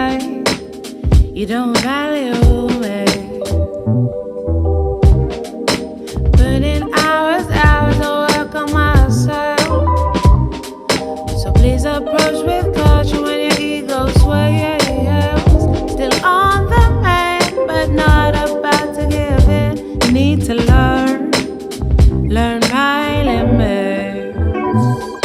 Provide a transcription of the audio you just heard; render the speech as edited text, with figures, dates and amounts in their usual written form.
like you don't value me. Put in hours of work on myself. So please approach with caution when your ego swells. Still on the mend, but not about to give in. You need to learn my limits.